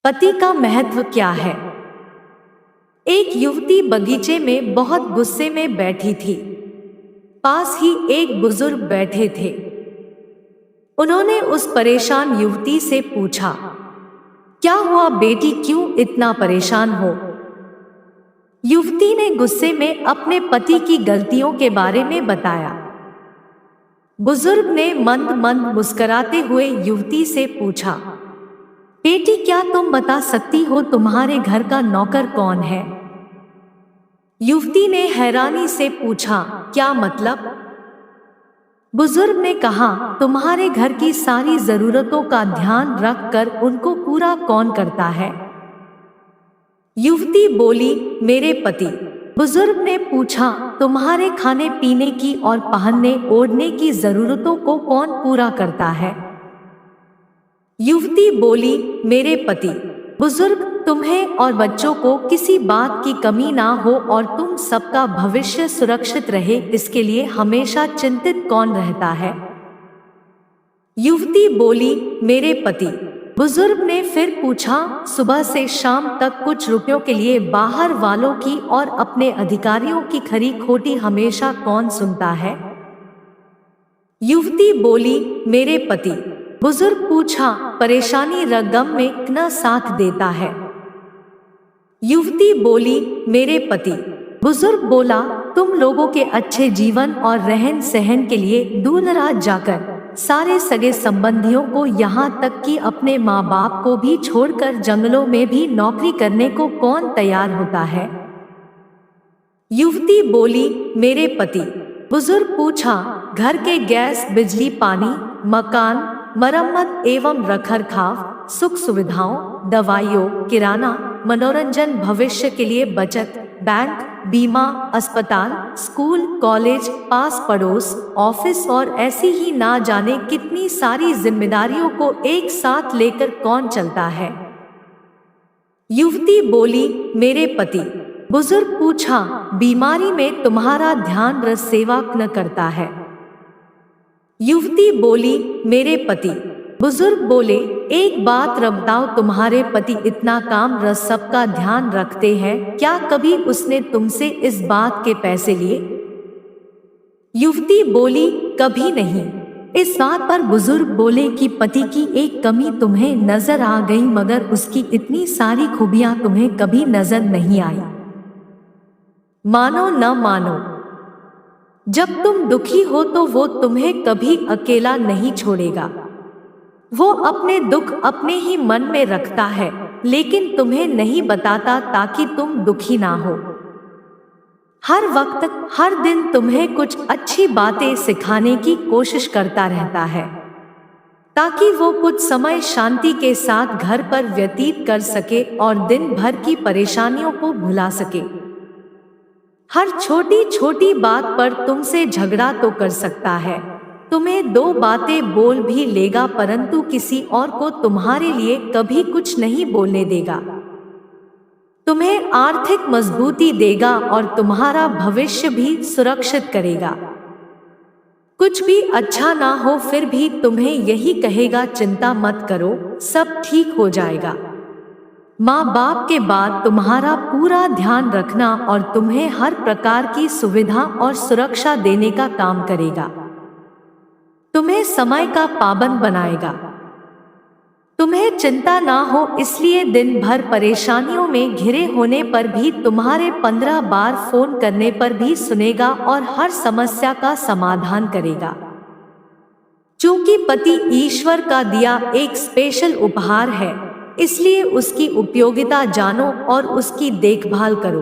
पति का महत्व क्या है। एक युवती बगीचे में बहुत गुस्से में बैठी थी। पास ही एक बुजुर्ग बैठे थे। उन्होंने उस परेशान युवती से पूछा, क्या हुआ बेटी, क्यों इतना परेशान हो। युवती ने गुस्से में अपने पति की गलतियों के बारे में बताया। बुजुर्ग ने मंद मंद मुस्कुराते हुए युवती से पूछा, बेटी क्या तुम बता सकती हो तुम्हारे घर का नौकर कौन है। युवती ने हैरानी से पूछा, क्या मतलब। बुजुर्ग ने कहा, तुम्हारे घर की सारी जरूरतों का ध्यान रखकर उनको पूरा कौन करता है। युवती बोली, मेरे पति। बुजुर्ग ने पूछा, तुम्हारे खाने पीने की और पहनने ओढ़ने की जरूरतों को कौन पूरा करता है। युवती बोली, मेरे पति। बुजुर्ग, तुम्हें और बच्चों को किसी बात की कमी ना हो और तुम सबका भविष्य सुरक्षित रहे, इसके लिए हमेशा चिंतित कौन रहता है। युवती बोली, मेरे पति। बुजुर्ग ने फिर पूछा, सुबह से शाम तक कुछ रुपयों के लिए बाहर वालों की और अपने अधिकारियों की खरी खोटी हमेशा कौन सुनता है। युवती बोली, मेरे पति। बुजुर्ग पूछा, परेशानी रगम में न साथ देता है। युवती बोली, मेरे पति। बुजुर्ग बोला, तुम लोगों के अच्छे जीवन और रहन सहन के लिए दूर दराज जाकर सारे सगे संबंधियों को यहाँ तक कि अपने माँ बाप को भी छोड़कर जंगलों में भी नौकरी करने को कौन तैयार होता है। युवती बोली, मेरे पति। बुजुर्ग पूछा, घर के गैस बिजली पानी मकान मरम्मत एवं रखरखाव सुख सुविधाओं दवाइयों किराना मनोरंजन भविष्य के लिए बचत बैंक बीमा अस्पताल स्कूल कॉलेज पास पड़ोस ऑफिस और ऐसी ही ना जाने कितनी सारी जिम्मेदारियों को एक साथ लेकर कौन चलता है। युवती बोली, मेरे पति। बुजुर्ग पूछा, बीमारी में तुम्हारा ध्यान रस सेवा न करता है। युवती बोली, मेरे पति। बुजुर्ग बोले, एक बात बताओ, तुम्हारे पति इतना काम रस सबका ध्यान रखते हैं, क्या कभी उसने तुमसे इस बात के पैसे लिए। युवती बोली, कभी नहीं। इस बात पर बुजुर्ग बोले कि पति की एक कमी तुम्हें नजर आ गई मगर उसकी इतनी सारी खूबियां तुम्हें कभी नजर नहीं आई। मानो न मानो, जब तुम दुखी हो तो वो तुम्हें कभी अकेला नहीं छोड़ेगा। वो अपने दुख अपने ही मन में रखता है लेकिन तुम्हें नहीं बताता ताकि तुम दुखी ना हो। हर वक्त हर दिन तुम्हें कुछ अच्छी बातें सिखाने की कोशिश करता रहता है ताकि वो कुछ समय शांति के साथ घर पर व्यतीत कर सके और दिन भर की परेशानियों को भुला सके। हर छोटी छोटी बात पर तुमसे झगड़ा तो कर सकता है, तुम्हें दो बातें बोल भी लेगा परंतु किसी और को तुम्हारे लिए कभी कुछ नहीं बोलने देगा। तुम्हें आर्थिक मजबूती देगा और तुम्हारा भविष्य भी सुरक्षित करेगा। कुछ भी अच्छा ना हो फिर भी तुम्हें यही कहेगा, चिंता मत करो, सब ठीक हो जाएगा। माँ बाप के बाद तुम्हारा पूरा ध्यान रखना और तुम्हें हर प्रकार की सुविधा और सुरक्षा देने का काम करेगा। तुम्हें समय का पाबंद बनाएगा। तुम्हें चिंता ना हो इसलिए दिन भर परेशानियों में घिरे होने पर भी तुम्हारे 15 बार फोन करने पर भी सुनेगा और हर समस्या का समाधान करेगा। चूंकि पति ईश्वर का दिया एक स्पेशल उपहार है इसलिए उसकी उपयोगिता जानो और उसकी देखभाल करो।